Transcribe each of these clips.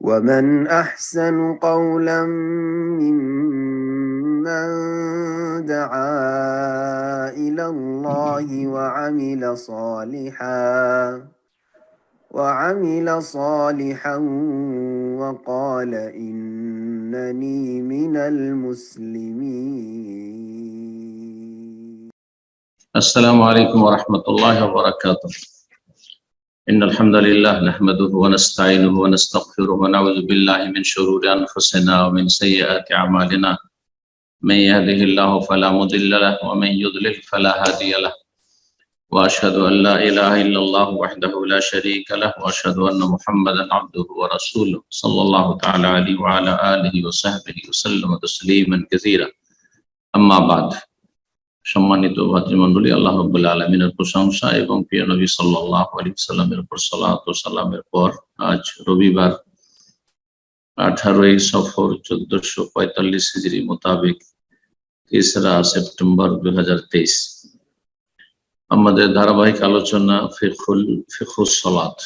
ومن أحسن قولا ممن دعا إلى الله وعمل صالحا وقال إنني من المسلمين. السلام عليكم ورحمة الله وبركاته. إن الحمد لله نحمده ونستعينه ونستغفره ونعوذ بالله من شرور أنفسنا ومن سيئات أعمالنا. من يهده الله فلا مضل له ومن يضلل فلا هادي له. وأشهد أن لا إله إلا الله وحده لا شريك له وأشهد أن محمدا عبده ورسوله صلى الله تعالى عليه وعلى آله وصحبه وسلم تسليما كثيرا. أما بعد. সম্মানিত ভাতৃমণ্ডলী, আল্লাহ রাব্বুল আলামিনের প্রশংসা এবং প্রিয় নবী সাল্লাল্লাহু আলাইহি ওয়াসাল্লামের উপর সালাত ও সালামের পর আজ রবিবার 18 সফর 1445 হিজরি মোতাবেক 3 সেপ্টেম্বর 2023 আমাদের ধারাবাহিক আলোচনা ফিকহুস সালাত,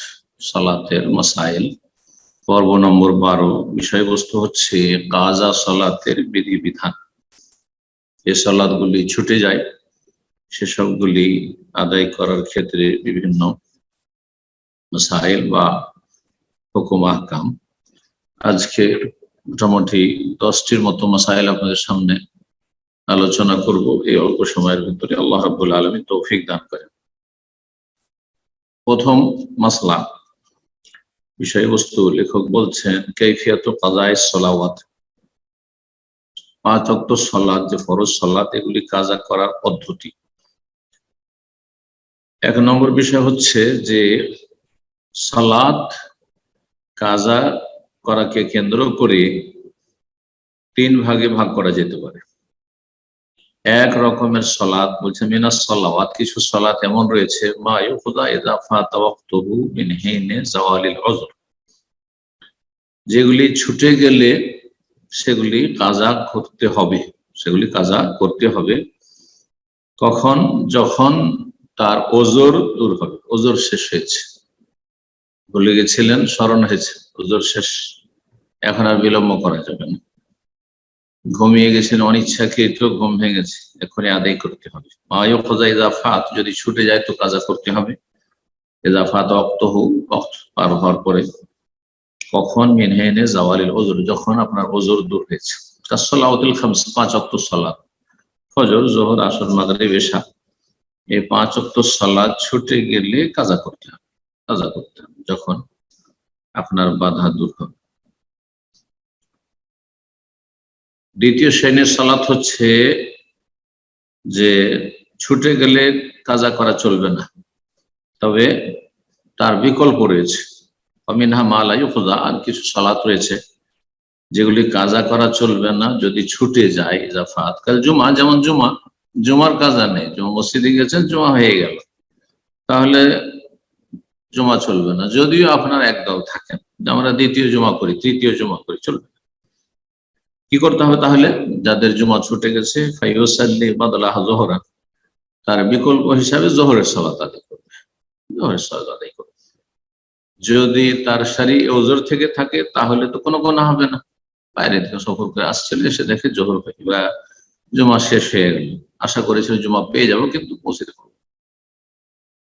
সালাতের মাসাইল, পর্ব নম্বর 12। বিষয়বস্তু হচ্ছে কাজা সালাতের বিধিবিধান। যে সালাতগুলি ছুটে যায় সেসবগুলি আদায় করার ক্ষেত্রে বিভিন্ন মাসাইল বা হুকুম আহকাম। আজকে মোটামুটি 10টির মতো মাসাইল আপনাদের সামনে আলোচনা করব এই অল্প সময়ের ভিতরে, আল্লাহ রাব্বুল আলামিন তৌফিক দান করেন। প্রথম মাসলা, বিষয়বস্তু লেখক বলছেন কাইফিয়াতু কাযায়ে সালাওয়াত, 5 ওয়াক্ত সালাত, যে ফরজ সালাত, এগুলি কাজা করার পদ্ধতি। 1 নম্বর বিষয় হচ্ছে যে সালাত কাজা করাকে কেন্দ্র করে 3 ভাগে ভাগ করা যেতে পারে। এক রকমের সালাত বলছে মিনাস সালাওয়াত, কিছু সালাত এমন রয়েছে মা ইউখযা ইযা ফাতা ওয়াক্তুহু মিন হিনে যাওয়ালিল উযর, যেগুলি ছুটে গেলে সেগুলি কাজা করতে হবে। কখন? যখন তার ওজর দূর হবে, ওজর শেষ হয়েছে, ভুলে গেছিলেন, স্মরণ হয়েছে, ওজর শেষ, এখন আর বিলম্ব করা যাবে না। ঘুমিয়ে গেছেন, অনিচ্ছাকৃত ঘুম ভেঙে গেছে, এখনই আদায় করতে হবে। ইজাফাত, যদি ছুটে যায় তো কাজা করতে হবে। ইজাফাত ওয়াক্তুহু, ওয়াক্ত পার হওয়ার পরে। কখন? মিন হিনে যাওয়ালিল উযর, যখন আপনার ওজর দূর হয়েছে। কাসসালাওয়াতুল খামস, 5 ওয়াক্ত সালাত, ফজর, যোহর, আসর, মাগরিব, ইশা, এই 5 ওয়াক্ত সালাত ছুটে গেলে কাজা করতে হবে যখন আপনার বাধা দূর হবে। দ্বিতীয় শ্রেণীর সালাত হচ্ছে যে ছুটে গেলে কাজা করা চলবে না, তবে তার বিকল্প রয়েছে। মিনহা মা লা ইউখযা, আর কিছু সালাত রয়েছে যেগুলি কাজা করা চলবে না যদি ছুটে যায়। ইজাফাত কাল জুমা, যেমন জুমার কাজা নেই, জুমা মসজিদে গেছেন, জুমা হয়ে গেল, তাহলে জুমা চলবে না। যদিও আপনার একদল থাকেন, আমরা দ্বিতীয় জুমা করি, তৃতীয় জুমা করি, চলবে না। কি করতে হবে তাহলে? যাদের জুমা ছুটে গেছে ফাইয়ুসাল্লি বাদলাহা যোহরা, তার বিকল্প হিসাবে যোহরের সালাত আদায় করবে, যদি তার সারি ওজর থেকে থাকে তাহলে তো কোনো গুনাহ হবে না। বাইরে থেকে সফর করে আসছিল, এসে দেখে জোহর হয়ে বা জুমা শেষ হয়ে গেল, আশা করেছিল জুমা পেয়ে যাবো কিন্তু পৌঁছে দেবো।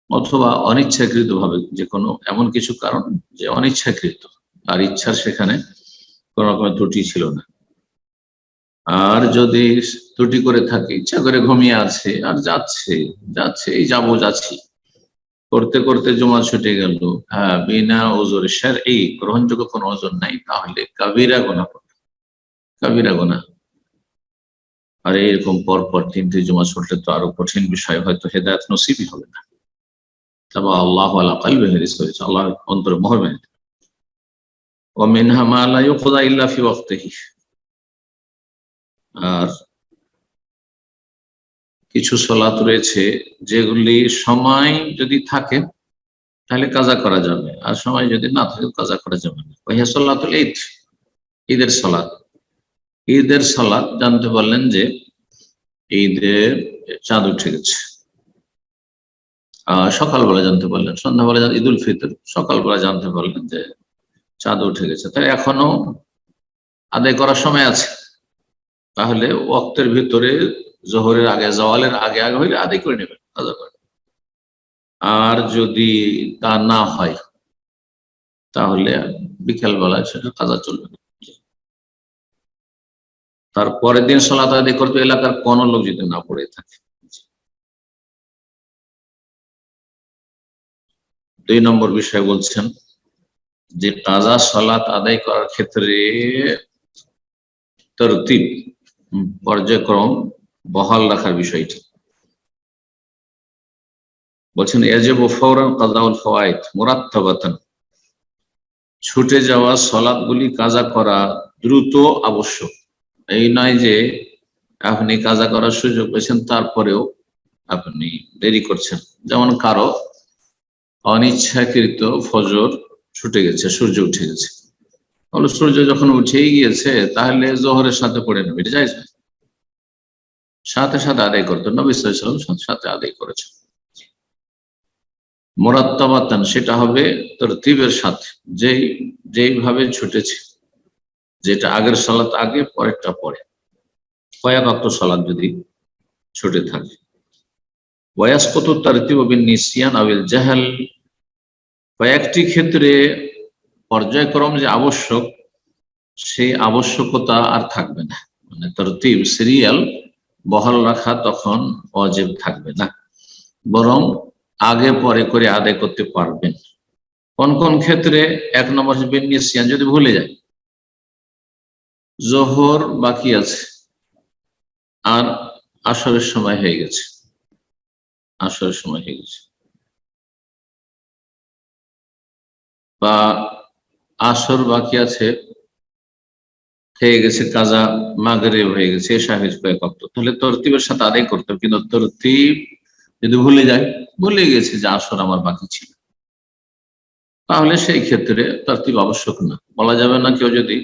অথবা অনিচ্ছাকৃত ভাবে যে কোনো এমন কিছু কারণ যে অনিচ্ছাকৃত, আর ইচ্ছার সেখানে কোন রকমের ত্রুটি ছিল না। আর যদি ত্রুটি করে থাকে, ইচ্ছা করে ঘুমিয়ে আছে আর যাচ্ছে যাচ্ছি করতে করতে জুমা ছুটে গেল, বিনা ওজর শারঈ, গ্রহণযোগ্য কোনো ওজর নাই, তাহলে কাবিরা গুনাহ। আর এরকম পরপর 3টে জুমা ছুটলে তো আরো কঠিন বিষয়, হয়তো হেদায়েত নসিবই হবে না। তবে আল্লাহু আলা কলবি হিরিস করেছে, আল্লাহ অন্তরে মোহর মেনে। ওয়া মিনহা মা লা ইউখযা ইল্লা ফি ওয়াক্তিহি, আর কিছু সালাত রয়েছে যেগুলি সময় যদি থাকে তাহলে কাজা করা যাবে, আর সময় যদি না থাকে কাজা করা যাবে না। ওয়া সালাতুল ঈদ, ঈদের সালাত জানতে পারলেন যে ঈদের চাঁদ উঠে গেছে, সকালবেলা জানতে পারলেন, সন্ধ্যাবেলা ঈদুল ফিতর, সকালবেলা জানতে পারলেন যে চাঁদ উঠে গেছে, তাই এখনো আদায় করার সময় আছে। তাহলে ওয়াক্তের ভিতরে জোহরের আগে, জওয়ালের আগে আগে হইলে আদায় করে নেবেন, কাজা করে। আর যদি তা না হয় তাহলে বিকেল বেলায় সেটা কাজা চলবে না। তারপরের দিন সালাত আদায় করতে এলাকার কোন লোক যদি না পড়ে থাকে। 2 নম্বর বিষয় বলছেন যে কাজা সালাত আদায় করার ক্ষেত্রে তরতিব, পর্যায়ক্রম বহাল রাখার বিষয়টি বলছেন। ইয়াজিবু ফাওরান কাযাউল ফাওয়াইদ মুরাত্তাবাতান, ছুটে যাওয়া সালাতগুলি কাজা করা দ্রুত আবশ্যক। এই নয় যে আপনি কাজা করার সুযোগ পেয়েছেন তারপরেও আপনি দেরি করছেন। যেমন কারো অনিচ্ছাকৃত ফজর ছুটে গেছে, সূর্য উঠে গেছে, তাহলে সূর্য যখন উঠেই গিয়েছে তাহলে জোহরের সাথে পড়ে নেবে, এটা জায়েজ না। সাথে সাথে আদায় করতো, নবী সাল্লাল্লাহু আলাইহি ওয়াসাল্লাম সাথে সাথে আদায় করেছেন। মুরাত্তাবাতান, সেটা হবে তরতিবের সাথে, যেইভাবে ছুটেছে, যেটা আগের সালাত আগে পরেরটা পরে, কয়েক ওয়াক্ত সালাত যদি ছুটে থাকে। ওয়ায়াসকুতু তারতিবু বিন নিসিয়ান আও আল জাহল, কয়েকটি ক্ষেত্রে পর্যায়ক্রম যে আবশ্যক সেই আবশ্যকতা আর থাকবে না, মানে তরতিব সিরিয়াল বহাল রাখা তখন ওয়াজিব থাকবে না, বরং আগে পরে করে আদায় করতে পারবেন। কোন কোন ক্ষেত্রে? 1 নম্বর বিন নিসিয়ান, যদি ভুলে যায়, জোহর বাকি আছে আর আসরের সময় হয়ে গেছে, আসরের সময় হয়ে গেছে, বা আসর বাকি আছে হয়ে গেছে, কাজা মাগরিব হয়ে গেছে, এশা হয়ে কয়েক ওয়াক্ত, তাহলে তরতিবের সাথে আদায় করতে হবে। কিন্তু তরতিব যদি ভুলে যায়, ভুলে গেছে যে আসর আমার বাকি ছিল, তাহলে সেই ক্ষেত্রে তরতিব আবশ্যক না। বলা যাবে না কেউ যদি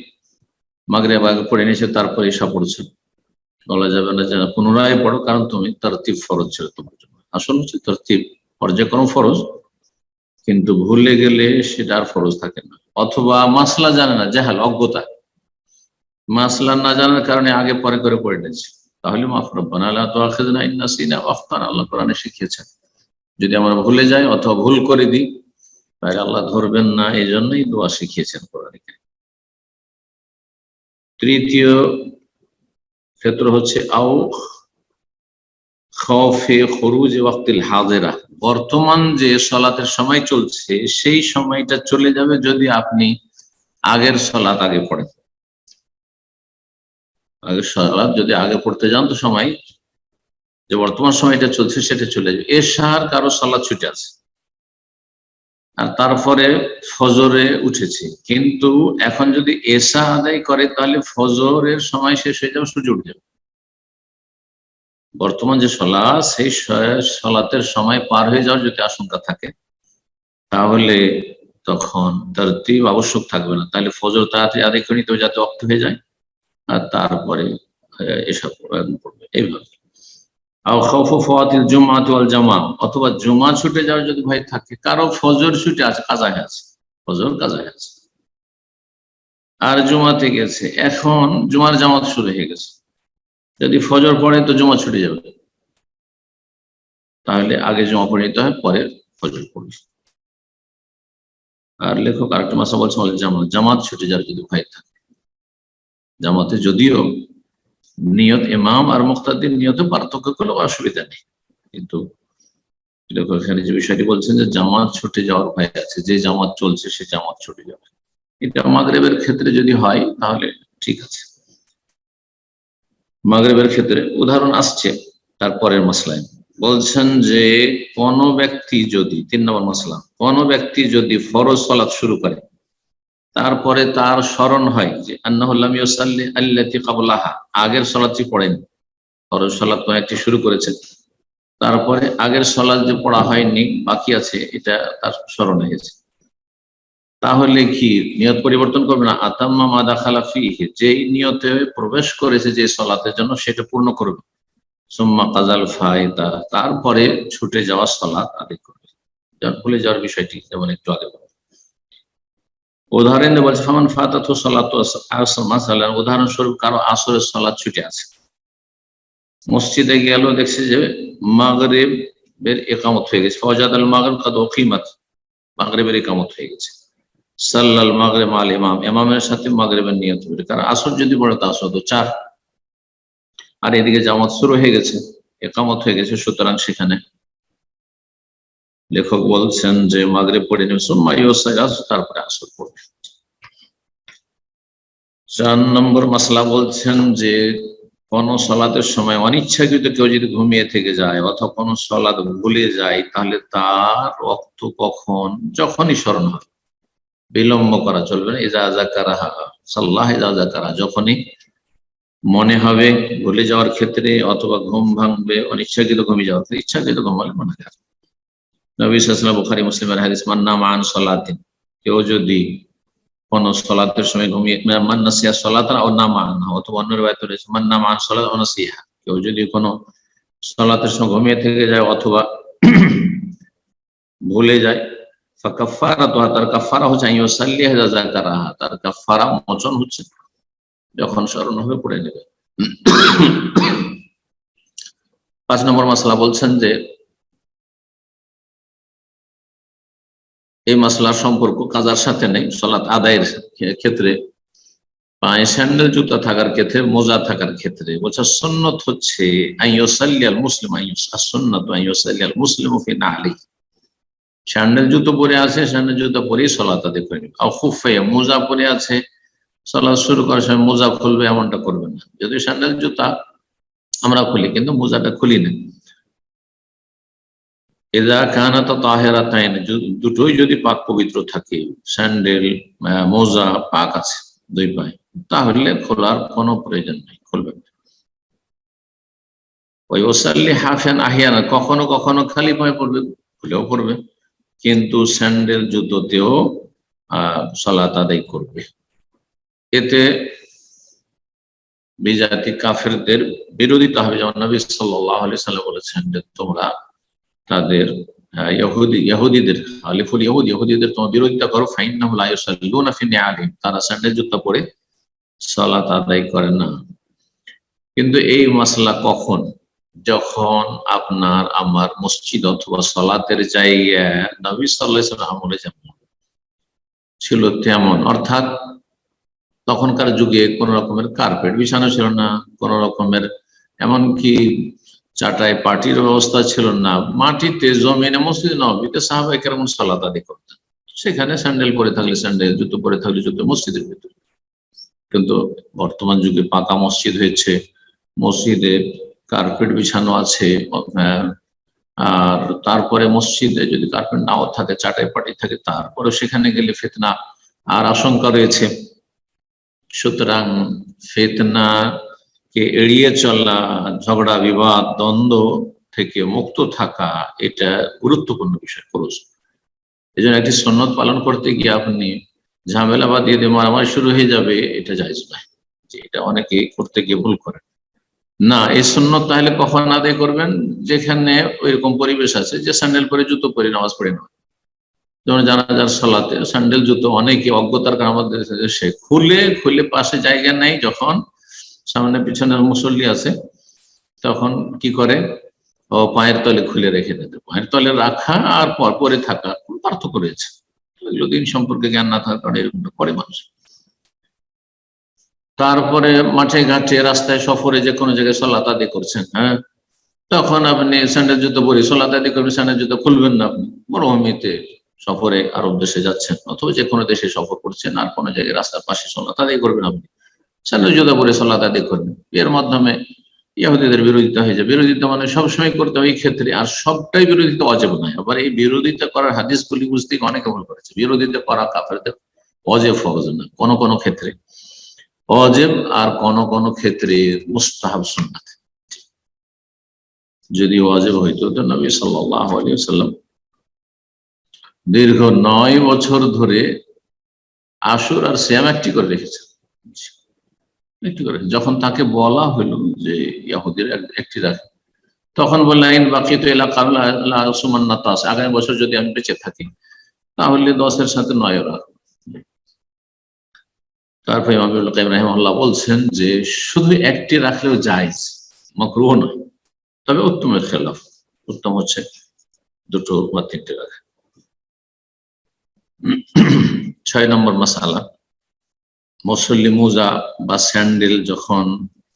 মাগরিব আগে পড়ে নিয়েছে তারপরে এশা পড়ছে, বলা যাবে না যে পুনরায় পড়ো, কারণ তুমি তরতিব ফরজ ছিল তোমার জন্য। আসল হচ্ছে তরতিব পর্যায়ক্রম ফরজ, কিন্তু ভুলে গেলে সেটা আর ফরজ থাকে না। অথবা মাসলা জানে না, জাহাল, অজ্ঞতা, মাসলা না জানার কারণে আগে পরে করে পড়ে নিয়েছে, তাহলে মাফ রব্বানা লা তুআখিযনা ইন নাসিনা ওয়া আখতানা, আল্লাহ কোরআনে শিখিয়েছেন যদি আমরা ভুলে যাই অথবা ভুল করে দিই তাহলে আল্লাহ ধরবেন না, এই জন্যই দোয়া শিখিয়েছেন কোরআনে। তৃতীয় ক্ষেত্র হচ্ছে আও খাউফে খুরুজ ওয়াক্তিল হাজিরা, বর্তমান যে সালাতের সময় চলছে সেই সময়টা চলে যাবে যদি আপনি আগের সালাত আগে পড়েন। আগের সালাত যদি আগে পড়তে যান তো সময়, যে বর্তমান সময়টা চলছে সেটা চলে যাবে। এশার কারো সালাত ছুটে আছে আর তারপরে ফজরে উঠেছে, কিন্তু এখন যদি এশা আদায় করে তাহলে ফজরের সময় শেষ হয়ে যাবে, সূর্য উঠে যাবে। বর্তমান যে সালাত সেই সালাতের সময় পার হয়ে যাওয়ার যদি আশঙ্কা থাকে তাহলে তখন তরতিব আবশ্যক থাকবে না, তাহলে ফজর তাড়াতাড়ি আদায় করে নিতে হবে যাতে ওয়াক্ত হয়ে যায়, আর তারপরে এশা পড়বে। এইভাবে জামা, অথবা জুমা ছুটে যাওয়ার যদি ভয় থাকে, কারো ফজর ছুটে আছে, কাজায় আছে, ফজর কাজায় আছে আর জুমাতে গেছে, এখন জুমার জামাত শুরু হয়ে গেছে, যদি ফজর পড়ে তো জুমা ছুটে যাবে, তাহলে আগে জুমা পড়ে নিতে হয়, পরে ফজর পড়বে। আর লেখক আরেকটা মাসা বলছে জামাত ছুটে যাওয়ার যদি ভয় থাকে, জামাতে যদিও নিয়ত ইমাম আর মুক্তাদির নিয়তে পার্থক্য করলে অসুবিধা নেই, কিন্তু এখানে যে বিষয়টি বলছেন যে জামাত ছুটে যাওয়ার ভয় আছে, যে জামাত চলছে সে জামাত ছুটে যাবে, এটা মাগরিবের ক্ষেত্রে যদি হয় তাহলে ঠিক আছে। মাগরিবের ক্ষেত্রে উদাহরণ আসছে তারপরের মাসলায়, বলছেন যে কোন ব্যক্তি যদি, 3 নম্বর মাসলা, কোন ব্যক্তি যদি ফরজ সালাত শুরু করে তারপরে তার স্মরণ হয় যে আন্নাহু লাম ইউসাল্লি আল্লাতী ক্বাবলাহা, আগের সালাতটি পড়েনি, ফরজ সালাত একটি শুরু করেছে তারপরে আগের সালাত যে পড়া হয়নি বাকি আছে, এটা তার স্মরণে হয়েছে, তাহলে কি নিয়ত পরিবর্তন করবে না? আতাম্মা মা দাখালা ফিহি, যেই নিয়তে প্রবেশ করেছে যে সালাতের জন্য সেটা পূর্ণ করবে। সুম্মা কাযাল ফায়দা, তারপরে ছুটে যাওয়া সালাত আদায় করবে। ভুলে যাওয়ার বিষয়টি যেমন একটু আগে বললাম। উদাহরণ দিয়ে বলছে ফামান ফাতাতহু সালাতু আসর, মাসালান উদাহরণস্বরূপ কারো আসরের সালাত ছুটে আছে, মসজিদে গেল, দেখছে যে মাগরিবের ইকামত হয়ে গেছে, ফাওয়াজাদাল মাগরিব কাদ উকিমাত, মাগরিবের ইকামত হয়ে গেছে, সাল্লাল মাগরিব আল ইমাম, ইমামের সাথে মাগরিবের নিয়ত করে। কারণ আসর যদি পড়ে তা আসর তো 4, আর এদিকে জামাত শুরু হয়ে গেছে, ইকামত হয়ে গেছে, সুতরাং সেখানে লেখক বলছেন যে মাগরিব পড়ে নেবে, সুম্মা ইউসাল্লি আসর, তারপরে আসর পড়বে। 4 নম্বর মাসলা বলছেন যে কোন সালাতের সময় অনিচ্ছাকৃত কেউ যদি ঘুমিয়ে থেকে যায় অথবা কোন সালাত ভুলে যায়, তাহলে তার ওয়াক্ত কখন, যখনই স্মরণ হয়, বিলম্ব করা চলবে না। ইজা যাকারাহা সাল্লাহ, ইজা যাকারা, যখনই মনে হবে ভুলে যাওয়ার ক্ষেত্রে, অথবা ঘুম ভাঙবে অনিচ্ছাকৃত ঘুমিয়ে যাওয়ার ক্ষেত্রে, ইচ্ছাকৃত ঘুমালে মনে হয়। নবী সাল্লাল্লাহু আলাইহি ওয়াসাল্লাম, বুখারী মুসলিমের হাদিস, মান নামা আন সালাতিন, কেউ যদি কোন সালাতের সময় ঘুমিয়ে, মান নাসিয়া সালাতান আও নামা আনহা, অথবা অন্য রিওয়ায়াতে রয়েছে মান নামা আন সালাত আও নাসিহা, কেউ যদি কোন সালাতের সময় ঘুমিয়ে থেকে যায় অথবা ভুলে যায়, ফাকাফফারাতুহা, তার কাফফারা হচ্ছে আন ইউসাল্লিহা ইযা যাকারাহা, তার কাফফারা মোচন হচ্ছে যখন স্মরণ হবে পড়ে নেবে। 5 নম্বর মাসলা বলছেন যে এই মাসলার সম্পর্ক কাজার সাথে নেই, সালাত আদায়ের ক্ষেত্রে পায়ে স্যান্ডেল জুতা থাকার ক্ষেত্রে, মোজা থাকার ক্ষেত্রে বলছে সুন্নত হচ্ছে আইয়ুসাল্লিয়াল মুসলিম, সুন্নাতু আইয়ুসাল্লিয়াল মুসলিমু ফি নালি, স্যান্ডেল জুতো পরে আছে, স্যান্ডেল জুতো পরেই সালাত আদায় করে নেবে। আও খুফে, মোজা পরে আছে, সালাত শুরু করার সময় মোজা খুলবে এমনটা করবে না। যদি স্যান্ডেল জুতা আমরা খুলি কিন্তু মোজাটা খুলি না। ইযা কানাত তাহিরাতাইন, দুটোই যদি পাক পবিত্র থাকে, স্যান্ডেল মোজা পাক আছে 2 পায়ে, তাহলে খোলার কোনো প্রয়োজন নেই, খুলবেন না। ওই ওয়াসাল্লি হাফিয়ান আহিয়ানা, কখনো কখনো খালি পায়ে পড়বে, খুলেও পড়বে, কিন্তু স্যান্ডেল জুতোতেও সালাত আদায় করবে। এতে বিজাতি কাফেরদের বিরোধিতা হবে, যেমন নবী সাল্লাল্লাহু আলাইহি সাল্লাম বলেছেন যে তোমরা তাদের ইহুদিদের আলিফুল ইহুদিদের তোমার বিরোধিতা করো, ফাইন্নাহুম লা ইউসাল্লুনা ফি নিআলিহিম, তারা স্যান্ডেল জুতা পরে সালাত আদায় করে না। কিন্তু এই মাসলা কখন, যখন আপনার আমার মসজিদ অথবা সালাতের জায়গা নবী সাল্লাল্লাহু আলাইহি ওয়াসাল্লাম আমলে যেমন ছিল তেমন, অর্থাৎ তখনকার যুগে কোন রকমের কার্পেট বিছানো ছিল না, কোন রকমের এমনকি চাটাই পাটির ব্যবস্থা ছিল না, মাটিতে জমিনে মসজিদ নববীতে সাহাবায়ে কেরাম সালাত আদায় করতেন, সেখানে স্যান্ডেল পরে থাকলে স্যান্ডেল, জুতো পরে থাকলে জুতো, মসজিদের ভিতরে। কিন্তু বর্তমান যুগে পাকা মসজিদ হয়েছে, মসজিদে কার্পেট বিছানো আছে, আর তারপরে মসজিদে যদি কার্পেট নাও থাকে, চাটাই পাটি থাকে, তারপরে সেখানে গেলে ফিতনা আর আশঙ্কা রয়েছে। সুতরাং ফিতনাকে এড়িয়ে চলা, ঝগড়া বিবাদ দ্বন্দ্ব থেকে মুক্ত থাকা, এটা গুরুত্বপূর্ণ বিষয় খরচ। এই জন্য একটি সুন্নত পালন করতে গিয়ে আপনি ঝামেলা বা দিয়ে মারামারি শুরু হয়ে যাবে, এটা জায়েজ নয়। যে এটা অনেকে করতে গিয়ে ভুল করে না। এই সুন্নত তাহলে কখন আদায় করবেন, যেখানে ওইরকম পরিবেশ আছে যে স্যান্ডেল পরে জুতো পরে নামাজ পড়ে না। যেমন জানাজার সালাতে স্যান্ডেল জুতো অনেকে অজ্ঞতার কারণে আমাদের সে খুলে পাশে জায়গা নেই, যখন সামনে পিছনের মুসল্লি আছে তখন কি করে, ও পায়ের তলে খুলে রেখে দিতে। পায়ের তলে রাখা আর পরে থাকা কোন পার্থক্য রয়েছে? এগুলো দিন সম্পর্কে জ্ঞান না থাকার কারণে এরকমটা করে মানুষ। তারপরে মাঠে ঘাটে রাস্তায় সফরে যে কোনো জায়গায় সালাত আদায় করছেন, হ্যাঁ, তখন আপনি স্যান্ডেল জুতো পরে সালাত আদায় করবেন, স্যান্ডেল জুতো খুলবেন না। আপনি মরুভূমিতে সফরে আরব দেশে যাচ্ছেন অথবা যে কোনো দেশে সফর করছেন, আর কোনো জায়গায় রাস্তার পাশে সালাত আদায় করবেন, আপনি স্যান্ডেল জুতো পরে সালাত আদায় করবেন, এর মাধ্যমে ইহুদিদের বিরোধিতা হয়ে যায়। বিরোধিতা মানে সবসময় করতে হয় এই ক্ষেত্রে, আর সবটাই বিরোধিতা ওয়াজিব নয়। আবার এই বিরোধিতা করার হাদিসগুলি বুঝতে অনেকে ভুল করেছে। বিরোধিতা করা কাফেরদের ওয়াজিব ফরজ না, কোন কোন ক্ষেত্রে ওয়াজিব আর কোন কোন ক্ষেত্রে মুস্তাহাব সুন্নাত। যদি ওয়াজিব হইতো তো নবী সাল্লাল্লাহু আলাইহি ওয়াসাল্লাম দীর্ঘ 9 বছর ধরে আশুর আর সিয়াম একটি করে রেখেছেন। যখন তাকে বলা হলো যে ইহুদিরা একটি রাখে, তখন বললেন বাকিতু ইলা কাবলা লা সুমান্নাতাস, আগামী বছর যদি আমি বেঁচে থাকি তাহলে 10-এর সাথে 9 রাখবো। তারপরে ইমাম ইবনে কাইয়িম রাহিমাহুল্লাহ বলছেন যে শুধু একটি রাখলেও জায়েজ, মাকরুহ নয়, তবে উত্তমের খেলাফ। উত্তম হচ্ছে দুটো বা তিনটে রাখা। 6 নম্বর মাসআলা, মুসল্লি মোজা বা স্যান্ডেল যখন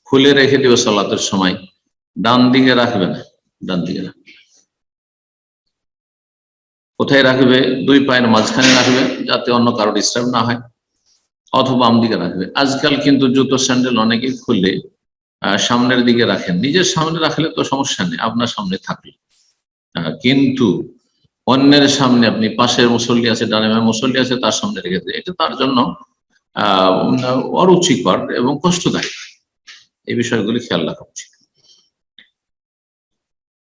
খুলে রেখে দিবে সালাতের সময়, ডান দিকে রাখবে না, ডান দিকে রাখবে। কোথায় রাখবে? দুই পায়ের মাঝখানে রাখবে যাতে অন্য কারো ডিস্টার্ব না হয়, অথবা বাম দিকে রাখবে। আজকাল কিন্তু জুতো স্যান্ডেল অনেকেই খুলে সামনের দিকে রাখেন। নিজের সামনে রাখলে তো সমস্যা নেই, আপনার সামনে থাকলে, কিন্তু অন্যের সামনে, আপনি পাশের মুসল্লি আছে, ডানে মুসল্লি আছে, তার সামনে রেখে দেয়, এটা তার জন্য অরুচিকর এবং কষ্টদায়ক। এই বিষয়গুলি খেয়াল রাখা উচিত।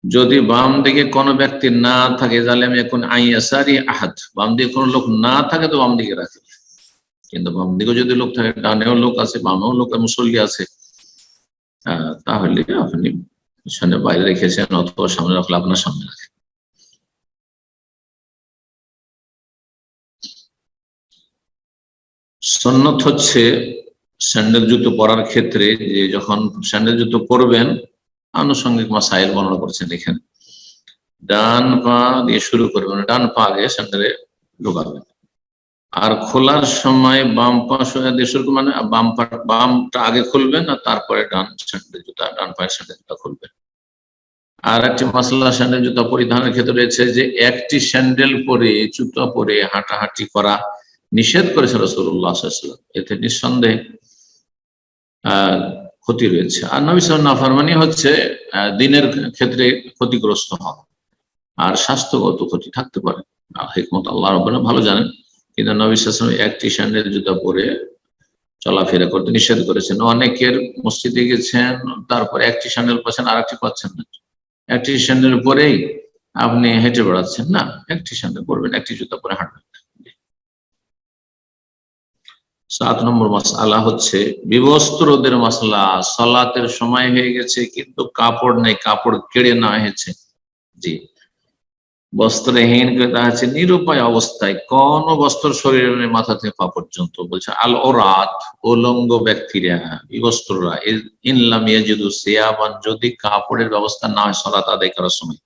যদি বাম দিকে কোনো ব্যক্তি না থাকে, তাহলে আমি এখন আইয়াসারি আহাদ, বাম দিকে কোনো লোক না থাকে তো বাম দিকে রাখি। কিন্তু বাম দিকে যদি লোক থাকে, ডানেও লোক আছে, বামেও লোক মুসল্লি আছে, তাহলে আপনি পিছনে বাইরে রেখেছেন অথবা সামনে রাখলে আপনার সামনে রাখেন। সুন্নত হচ্ছে স্যান্ডেল জুতো পরার ক্ষেত্রে যে যখন স্যান্ডেল জুতো পরবেন, আনুষঙ্গিক মাসাইল বর্ণনা করেছেন এখানে। ডান পা দিয়ে শুরু করবেন, ডান পা আগে স্যান্ডেলে ঢোকাবেন, আর খোলার সময় বাম পা দিয়ে শুরু করবেন, মানে বামটা আগে খুলবেন আর তারপরে ডান পায়ের স্যান্ডেল জুতা খুলবেন। আর একটি মাসলা স্যান্ডেল জুতা পরিধানের ক্ষেত্রে রয়েছে যে একটি স্যান্ডেল পরে, জুতা পরে হাঁটাহাঁটি করা নিষেধ করেছে রাসূলুল্লাহ সাল্লাল্লাহু আলাইহি ওয়াসাল্লাম। এতে নিঃসন্দেহে ক্ষতি রয়েছে। আর নবী সাল্লাল্লাহু আলাইহি ওয়াসাল্লাম নাফরমানি হচ্ছে দিনের ক্ষেত্রে ক্ষতিগ্রস্ত হওয়া, আর স্বাস্থ্যগত ক্ষতি থাকতে পারে। হিকমত আল্লাহ রাব্বুল ভালো জানেন, কিন্তু নবী সাল্লাল্লাহু আলাইহি ওয়াসাল্লাম একটি স্যান্ডেল জুতা পরে চলাফেরা করতে নিষেধ করেছেন। অনেকের মসজিদে গেছেন, তারপরে একটি স্যান্ডেল পাচ্ছেন আর একটি পাচ্ছেন না, একটি স্যান্ডেল পরেই আপনি হেঁটে বেড়াচ্ছেন। না, একটি স্যান্ডেল পরবেন, একটি জুতা পরে হাঁটবেন। 7 নম্বর মাসআলা হচ্ছে বিবস্ত্রদের মাসলা। সালাতের সময় হয়ে গেছে কিন্তু কাপড় নেই, কাপড় কেড়ে নেওয়া হয়েছে, জি, বস্ত্রহীন ক্রেতা আছে নিরুপায় অবস্থায়, কোন বস্ত্র শরীরে নেই মাথা থেকে পা পর্যন্ত। বলছে আল ওরাত, উলঙ্গ ব্যক্তিরা, বিবস্ত্ররা, ইনলাম ইয়াজিদু সিয়াবান, যদি কাপড়ের ব্যবস্থা না হয় সালাত আদায় করার সময়,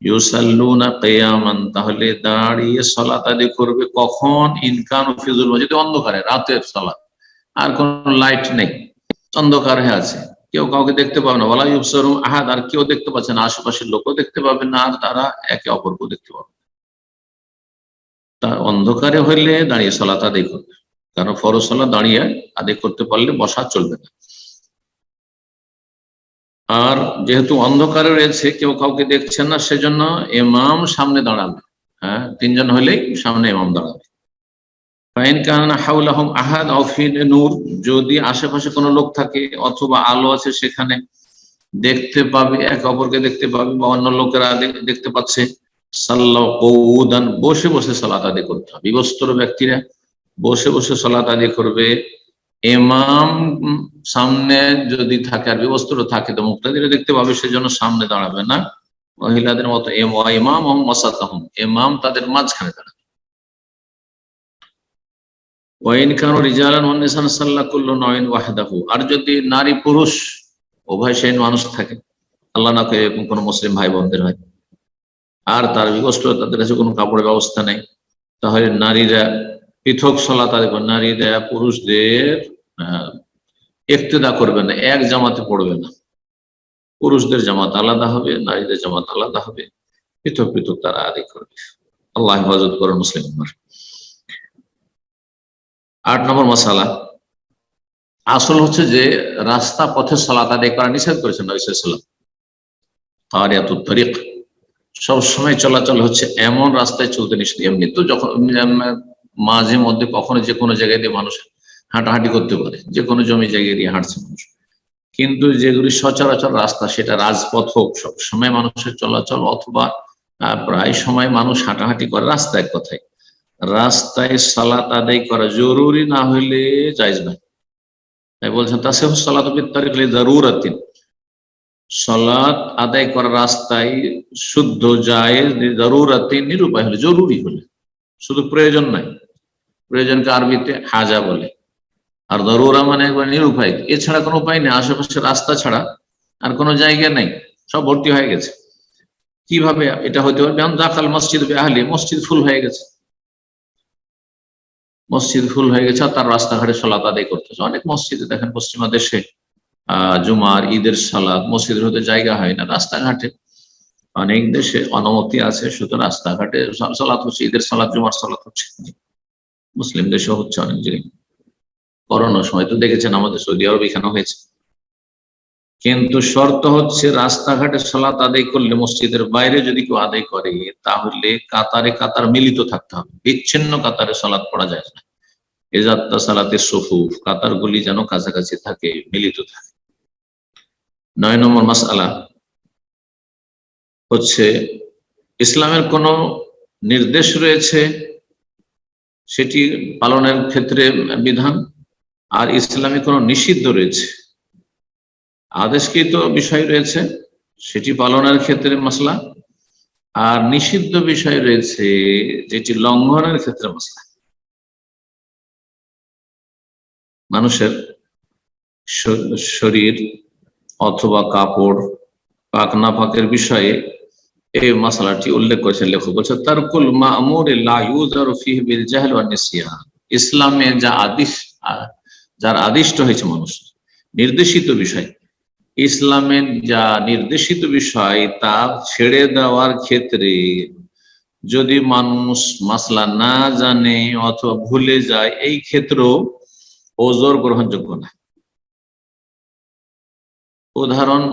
ইউসাল্লুনা কিয়ামান, তাহলে দাঁড়িয়ে সালাত আদায় করবে। কখন? ইনকানু ফি যুলমা, যদি অন্ধকারে, রাতের সালাত, আর কোন লাইট নেই, অন্ধকার হয়ে আছে, কেউ কাউকে দেখতে পাবে না, ওয়ালা ইউবসারুম আহাদ, আর কেউ দেখতে পাচ্ছে না, আশেপাশের লোকও দেখতে পাবে না, আর তারা একে অপরকেও দেখতে পাবে। তা অন্ধকারে হইলে দাঁড়িয়ে সালাত আদায় করবে, কারণ ফরজ সালাত দাঁড়িয়ে আদায় করতে পারলে বসা চলবে না। আর যেহেতু অন্ধকারে রয়েছে, কেউ কাউকে দেখছেন না, সেজন্য ইমাম সামনে দাঁড়াবে। হ্যাঁ, 3 জন হলেই সামনে ইমাম দাঁড়াবে। ফাইন কানা হাওলাহুম আহাদ আও ফি নূর, যদি আশেপাশে কোনো লোক থাকে অথবা আলো আছে, সেখানে দেখতে পাবে, একে অপরকে দেখতে পাবে, বা অন্য লোকেরা দেখতে পাচ্ছে, সাল্লাল্লাহু কউদান, বসে বসে সালাত আদায় করতে হবে। বিবস্ত্র ব্যক্তিরা বসে বসে সালাত আদায় করবে। ইমাম সামনে যদি থাকে আর বিবস্ত্র থাকে তো মুক্তাদিরা দেখতে পাবে, সেজন্য সামনে দাঁড়াবে না। মহিলাদের মতো ইমাম ওয়াসাতাহুম, ইমাম তাদের মাঝখানে দাঁড়াবে। ওয়াইন কানু রিজালান ওয়া নিসান সাল্লা কুল্লু নাইন ওয়াহদাহু, আর যদি নারী পুরুষ উভয় শ্রেণীর মানুষ থাকে, আল্লাহ না করে এরকম কোনো মুসলিম ভাই বোনদের হয়, আর তার বিবস্ত্র, তাদের কাছে কোনো কাপড়ের ব্যবস্থা নেই, তাহলে নারীরা পৃথক সালাত আদায় করবে। নারীরা পুরুষদের ইক্তেদা করবে না, এক জামাতে পড়বে না। পুরুষদের জামাত আলাদা হবে, নারীদের জামাত আলাদা হবে, পৃথক পৃথক তারা আদায় করবে। আল্লাহ হেফাজত করেন মুসলিম উম্মাহ। 8 নম্বর মাসালা, আসল হচ্ছে যে রাস্তা পথে সালাত আদায় করা নিষেধ করেছেন নবী সাল্লাল্লাহু আলাইহি ওয়াসাল্লাম। কারিয়াতুত তরিক, সব সময় চলাচল হচ্ছে এমন রাস্তায় চলতে নিষেধ। এমনি তো যখন মাঝে মধ্যে কখনো যে কোনো জায়গায় দিয়ে মানুষ হাঁটাহাঁটি করতে পারে, যে কোনো জমি জায়গায় দিয়ে হাঁটছে মানুষ, কিন্তু যেগুলি সচরাচর রাস্তা, সেটা রাজপথ হোক, সবসময় মানুষের চলাচল, অথবা প্রায় সময় মানুষ হাঁটাহাঁটি করে, রাস্তা এক কথায়, রাস্তায় সালাত আদায় করা জরুরি না হইলে জায়েজ নাই। তাই বলছেন তাসিহু সালাতু বিত-তারিক লিদারুরাতিন, সালাত আদায় করা রাস্তায় শুদ্ধ জায়েজ লিদারুরাতিন, নিরুপায় হলে, জরুরি হলে, শুধু প্রয়োজন নাই। প্রয়োজনকে আরবিতে হাজা বলে, আর দরুরা মানে একবার নিরুপায়, এছাড়া কোনো উপায় নেই, আশেপাশে রাস্তা ছাড়া আর কোনো জায়গা নেই, সব ভর্তি হয়ে গেছে। কিভাবে এটা হতে পারে? দাখাল মসজিদ আহলি, মসজিদ ফুল হয়ে গেছে, মসজিদ ফুল হয়ে গেছে, আর তার রাস্তাঘাটে সালাত আদায় করতেছে। অনেক মসজিদে দেখেন পশ্চিমা দেশে জুমার ঈদের সালাত মসজিদের হতে জায়গা হয় না, রাস্তাঘাটে অনেক দেশে অনুমতি আছে, শুধু রাস্তাঘাটে সালাত হচ্ছে, ঈদের সালাত জুমার সালাত হচ্ছে। মুসলিম দেশে হচ্ছে অনেক জায়গায়, করোনার সময় তো দেখেছেন আমাদের সৌদি আরব এখানে হয়েছে। কিন্তু শর্ত হচ্ছে রাস্তাঘাটে সালাত আদায় করলে, মসজিদের বাইরে যদি কেউ আদায় করে, তাহলে কাতারে কাতার মিলিত থাকতে হবে, বিচ্ছিন্ন কাতারে সালাত পড়া যায় না। এজাত্তা সালাতের সফুফ, কাতার গুলি যেন কাছাকাছি থাকে, মিলিত থাকে। 9 নম্বর মাসআলা হচ্ছে ইসলামের কোন নির্দেশ রয়েছে সেটি পালনের ক্ষেত্রে বিধান, আর ইসলামে কোন নিষিদ্ধ রয়েছে আদেশকৃত বিষয় রয়েছে সেটি পালনের ক্ষেত্রে মাসলা, আর নিষিদ্ধ বিষয় রয়েছে যেটি লঙ্ঘনের ক্ষেত্রে মাসলা। মানুষের শরীর অথবা কাপড় পাক না পাকের বিষয়ে এই মশলাটি উল্লেখ করেছেন লেখক, বলছে তারকুল মা'মুর লা ইউযারু ফিহি বিল জাহল ওয়ান নিসিয়ান। ইসলামে যা আদেশ, যার আদিষ্ট হয়েছে মানুষ, নির্দেশিত বিষয়, ইসলামের যা নির্দেশিত বিষয় তা ছেড়ে দেওয়ার ক্ষেত্রে যদি মানুষ মাসলা না জানে অথবা ভুলে যায়, এই ক্ষেত্রেও ওজর গ্রহণযোগ্য না। উদাহরণ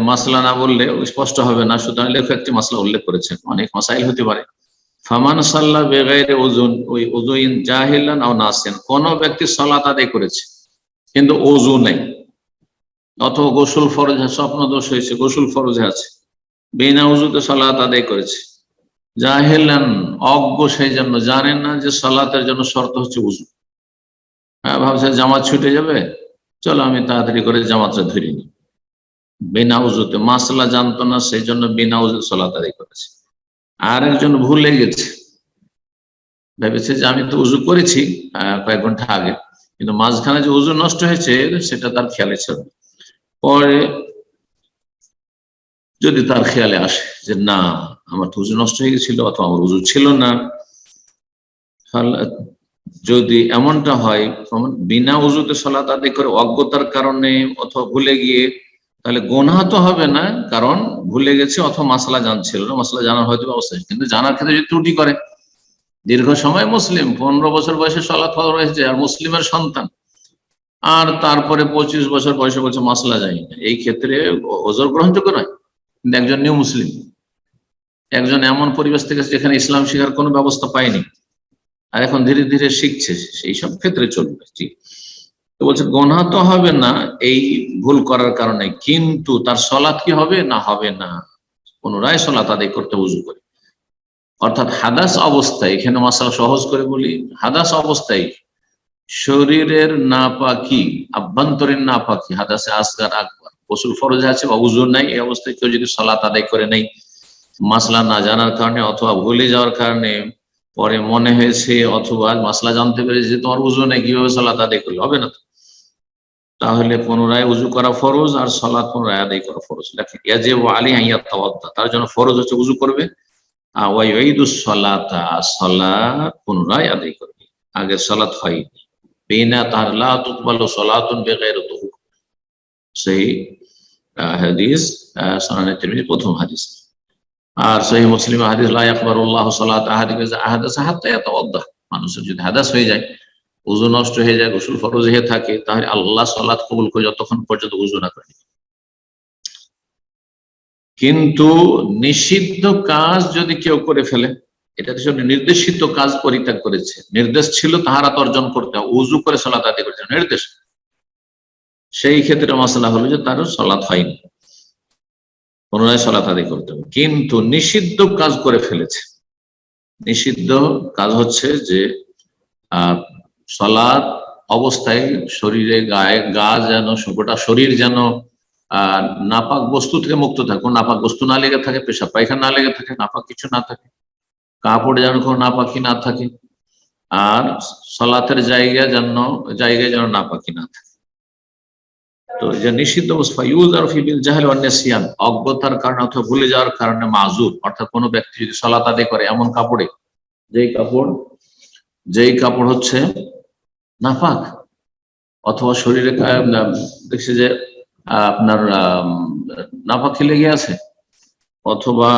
মাসলা না বললে স্পষ্ট হবে না, সুতরাং লেখক একটি মাসলা উল্লেখ করেছেন, অনেক মাসাইল হতে পারে। ফামান সাল্লা বেগাইরে ওযুন, ওই ওযুইন জাহিলান আও নাসিয়ান, কোন ব্যক্তি সালাত আদায় করেছে কিন্তু ওযু নেই, অথবা গোসল ফরজ, স্বপ্ন দোষ হয়েছে, গোসল ফরজে আছে, বিনা ওযুতে সালাত আদায় করেছে, জাহিলান অজ্ঞ, সেই জন্য জানেন না যে সালাতের জন্য শর্ত হচ্ছে ওযু। ভাবছে জামাত ছুটে যাবে, চলো আমি তাড়াতাড়ি করে জামাতটা ধরে নিই, বিনা উজুতে, মাসলা জানতো না, সেই জন্য বিনা উজুতে সালাত আদায় করেছে। আর একজন ভুলে গেছে, ভেবেছে যে আমি তো উজু করেছি কয়েক ঘন্টা আগে, কিন্তু মাঝখানে যে উজু নষ্ট হয়েছে সেটা তার খেয়ালে ছিল। পরে যদি তার খেয়ালে আসে যে না আমার তো উজু নষ্ট হয়ে গেছিল, অথবা আমার উজু ছিল না, যদি এমনটা হয় বিনা উজুতে সালাত আদায় করে অজ্ঞতার কারণে অথবা ভুলে গিয়ে, তাহলে গুনাহ তো হবে না, কারণ ভুলে গেছে অথবা মাসলা জানছিল না, মাসলা জানার হয়তো অবস্থা, কিন্তু জানার ক্ষেত্রে যদি ত্রুটি করে, দীর্ঘ সময় মুসলিম, 15 বছর বয়সে সালাত ফরজ হয়েছে, আর মুসলিমের সন্তান, আর তারপরে 25 বছর বয়সে বলছে মাসলা জানি না, এই ক্ষেত্রে ওজর গ্রহণযোগ্য নয়। কিন্তু একজন নিউ মুসলিম, একজন এমন পরিবেশ থেকে যেখানে ইসলাম শেখার কোনো ব্যবস্থা পায়নি, আর এখন ধীরে ধীরে শিখছে, সেই সব ক্ষেত্রে চলবে। তো বলছে গুনাহ তো হবে না এই ভুল করার কারণে, কিন্তু তার সালাত কি হবে না হবে না, পুনরায় সালাত আদায় করতে উযু করে। অর্থাৎ হাদাস অবস্থায়, এখানে মাসালা সহজ করে বলি, হাদাস অবস্থায় শরীরের নাপাকি, আভ্যন্তরীণ নাপাকি, হাদাসে আসগার আকবার, গোসল ফরজ আছে বা উযু নাই, এই অবস্থায় কেউ যদি সালাত আদায় করে নেই, মাসলা না জানার কারণে অথবা ভুলে যাওয়ার কারণে, পরে মনে হয়েছে অথবা মাসলা জানতে পেরেছে তোমার উযু নেই, কিভাবে সালাত আদায় করলে হবে না, তাহলে পুনরায় উযু করা ফরজ, আর সালাত পুনরায় আদায় করা ফরজ। দেখেন ইয়াজিবু আলাইহি আন ইয়াতাওয়াদ্দা, তার জন্য ফরজ হচ্ছে উযু করবে, ওয়া ইউঈদুস সালাতা, সালাত পুনরায় আদায় করবে, আগে সালাত হয়নি। বিনা তার লা তুকবালু সালাতুন বিগাইরি তুহুর, সেই হাদিস সুনানে তিরমিজি প্রথম হাদিস। আর সহিহ মুসলিম হাদিস, লা ইয়াকবালুল্লাহু সালাত আহাদিকুম ইযা আহাদাসা হাত্তা ইয়াতাওয়াদ্দা, মানুষের যদি হাদাস হয়ে যায়, উযু নষ্ট হয়ে যায়, গোসল ফরজ হয়ে থাকে, তাহলে আল্লাহ সালাত কবুল করে যতক্ষণ পর্যন্ত উযু না করে। কিন্তু নিষিদ্ধ কাজ যদি কেউ করে ফেলে, এটা তো নির্দেশিত কাজ পরিত্যাগ করেছে, নির্দেশ ছিল তাহারাত অর্জন করতে, উযু করে সালাত আদায় করেছে নির্দেশ, সেই ক্ষেত্রে মাসলা হলো যে তার সালাত হয়নি, পুনরায় সালাত আদায় করতে হবে। কিন্তু নিষিদ্ধ কাজ করে ফেলেছে, নিষিদ্ধ কাজ হচ্ছে যে সালাত অবস্থায় শরীরে গা যেন, গোটা শরীর যেন নাপাক বস্তু থেকে মুক্ত থাকে, নাপাক বস্তু না লেগে থাকে, পেশাব পায়খানা না লেগে থাকে, নাপাক কিছু না থাকে, কাপড়ে যেন কোনো নাপাকি না থাকে, আর সালাতের জায়গায় যেন নাপাকি না থাকে। তো যে নিষিদ্ধ জাহেল অজ্ঞতার কারণে অথবা ভুলে যাওয়ার কারণে মাজুর, অর্থাৎ কোনো ব্যক্তি যদি সালাত আদায় করে এমন কাপড়ে যেই কাপড় হচ্ছে নাপাক, অথবা শরীরে দেখছে যে আপনার নাপাকি লেগে আছে, অথবা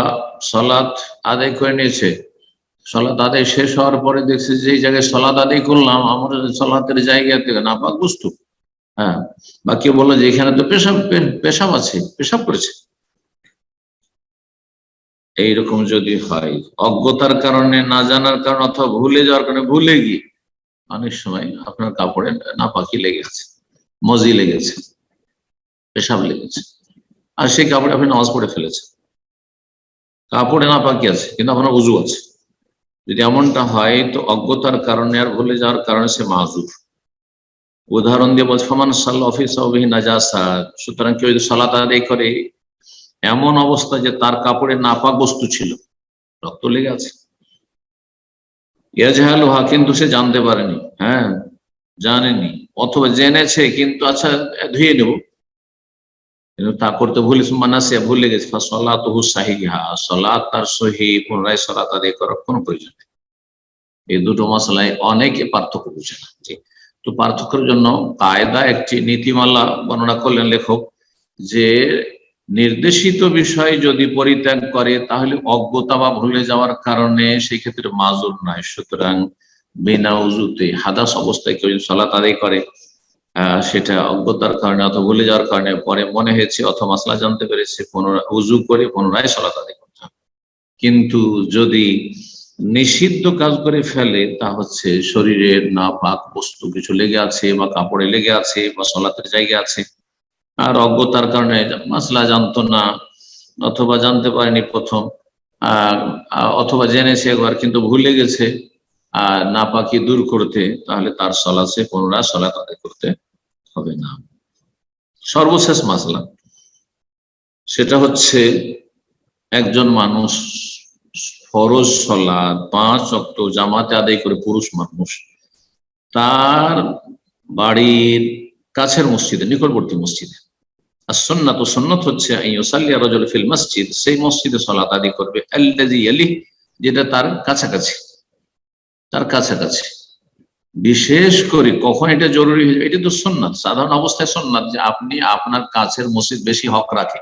সালাত আদায় করে নিয়েছে, সালাত আদায় শেষ হওয়ার পরে দেখছে যে জায়গায় সালাত আদায় করলাম আমার সালাতের জায়গা থেকে নাপাক বস্তু, হ্যাঁ, বা কেউ বললো যে এখানে তো পেশাব আছে, পেশাব করেছে, এইরকম যদি হয় অজ্ঞতার কারণে, না জানার কারণে, অথবা ভুলে যাওয়ার কারণে, ভুলে গিয়ে অনেক সময় আপনার কাপড়ে নাপাকি লেগেছে, মজি লেগেছে, পেশাব লেগেছে, আর সেই কাপড়ে আপনি নামাজ পড়ে ফেলেছেন, কাপড়ে নাপাকি আছে কিন্তু আপনার উজু আছে, যদি এমনটা হয় তো অজ্ঞতার কারণে আর ভুলে যাওয়ার কারণে সে মাযুর। উদাহরণ দিয়ে বলছে ফামান সাল্লাল্লাহু ফি সাওবিহি নাজাসা, সুতরাং কেউ যদি সালাত আদায় করে এমন অবস্থা যে তার কাপড়ে নাপাক বস্তু ছিল, রক্ত লেগে আছে, ইয়াজহালুহা, কিন্তু সে জানতে পারেনি, হ্যাঁ জানেনি, অথবা জেনেছে কিন্তু আচ্ছা ধুয়ে নেব, কিন্তু তা করতে ভুলে গেছে, ফাসালাতুহু সাহিহা, সালাত তার সহিহ, পুনরায় সালাত আদায় করার কোনো প্রয়োজন নেই। এই দুটো মাসলায় অনেকে পার্থক্য বুঝে না। তো পার্থক্যের জন্য কায়দা একটি নীতিমালা বর্ণনা করলেন লেখক, যে নির্দেশিত বিষয় যদি পরিত্যাগ করে তাহলে অজ্ঞতা বা ভুলে যাওয়ার কারণে সেই ক্ষেত্রে মাজুর নয়। সুতরাং বিনা উজুতে হাদাস অবস্থায় কেউ সালাত আদায় করে, সেটা অজ্ঞতার কারণে অথবা ভুলে যাওয়ার কারণে, পরে মনে হয়েছে অথবা মাসলা জানতে পেরেছে, পুনরায় উজু করে পুনরায় সালাত আদায় করতে হবে। কিন্তু যদি নিষিদ্ধ কাজ করে ফেলে, তা হচ্ছে শরীরের নাপাক বস্তু কিছু লেগে আছে, বা কাপড়ে লেগে আছে, বা সালাতের জায়গা আছে, আর অজ্ঞতার কারণে মাসলা জানতো না, অথবা জানতে পারেনি প্রথম, অথবা জেনেছে একবার কিন্তু ভুলে গেছে নাপাকি দূর করতে, তাহলে তার সালাতে পুনরায় সালাত আদায় করতে হবে না। সর্বশেষ মাসলা সেটা হচ্ছে একজন মানুষ ফরজ সালাত 5 ওয়াক্ত জামাতে আদায় করে, পুরুষ মানুষ, তার বাড়ির কাছের মসজিদে, নিকটবর্তী মসজিদে, আর সুন্নাত হচ্ছে ইউসাল্লি রাজুল ফিল মসজিদ, সেই মসজিদে সালাত আদায় করবে, আল্লাযী ইয়ালিহি, যেটা তার কাছাকাছি, বিশেষ করে কখন এটা জরুরি হয়ে যাবে, এটা তো সুন্নাত, সাধারণ অবস্থায় সুন্নাত যে আপনি আপনার কাছের মসজিদ বেশি হক রাখে,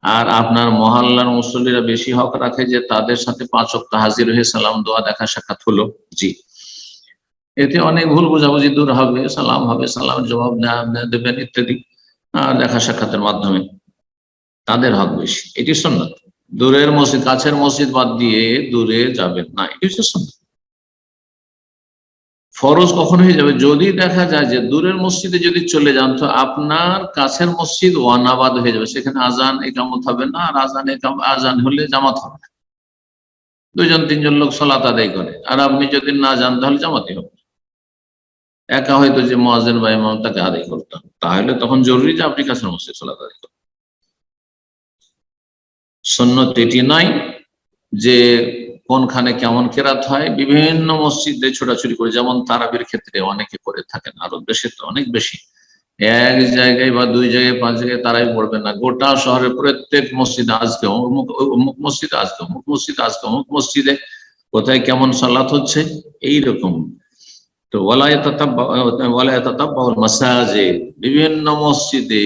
আর আপনার মহল্লার মুসল্লিরা বেশি হক রাখে যে তাদের সাথে 5 ওয়াক্ত হাজির হয়ে সালাম দোয়া দেখা সাক্ষাৎ হলো, জি, এতে অনেক ভুল বোঝাবুঝি দূর হবে, সালাম হবে, সালামের জবাব দেবেন ইত্যাদি, দেখা সাক্ষাতের মাধ্যমে তাদের হক বেশি, এটি সুন্নাত। দূরের মসজিদ, কাছের মসজিদ বাদ দিয়ে দূরে যাবেন না, এটি হচ্ছে সুন্নাত। ফরজ কখন হয়ে যাবে, যদি দেখা যায় যে দূরের মসজিদে যদি চলে যান তো আপনার কাছের মসজিদ ওয়ানাবাদ হয়ে যাবে, সেখানে আজান একামত হবে না, আর আজান হলে জামাত হবে না, 2-3 লোক সালাত আদায় করে, আর আপনি যদি না যান তাহলে জামাতি হবে, একা হয়তো যে মুয়াজ্জিন বা ইমাম তাকে আদায় করতেন, তাহলে তখন জরুরি যে আপনি কাছের মসজিদ সালাত আদায় করেন। সুন্নাত এটি নয় যে কোনখানে কেমন কেরাত হয়, বিভিন্ন মসজিদে ছোটাছুটি করে, যেমন তারাবির ক্ষেত্রে অনেকে করে থাকেন, আরো দেশে তো অনেক বেশি, এক জায়গায় বা 2 জায়গায় 5 জায়গায় তারাই পড়বে না, গোটা শহরের প্রত্যেক মসজিদে আজকে অমুক মসজিদে, আজকে অমুক মসজিদে, আজকে অমুক মসজিদে, কোথায় কেমন সালাত হচ্ছে এইরকম। তো মাসাজিদ, বিভিন্ন মসজিদে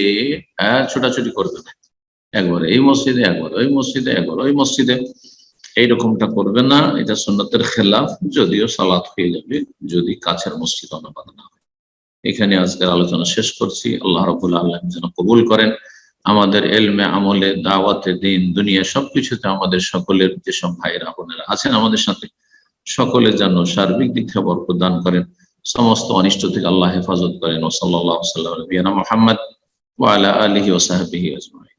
ছোটাছুটি করবে না, একবার এই মসজিদে, একবার ওই মসজিদে, একবার ওই মসজিদে, এইরকমটা করবে না, এটা সুন্নতের খেলাফ, যদিও সালাত হয়ে যাবে যদি কাছের মসজিদ অনুপাত না হয়। এখানে আজকের আলোচনা শেষ করছি। আল্লাহ রাব্বুল আলামিন যেন কবুল করেন আমাদের এলমে, আমলে, দাওয়াতে দিন, দুনিয়া সবকিছুতে আমাদের সকলের, যেসব ভাইরা বোনেরা আছেন আমাদের সাথে, সকলের যেন সার্বিক দিক থেকে বরকত দান করেন, সমস্ত অনিষ্ট থেকে আল্লাহ হেফাজত করেন। ও সাল্লাল্লাহু আলা নবিয়িনা মুহাম্মদ ওয়া আলা আলিহি ওয়া সাহবিহি আজমাইন।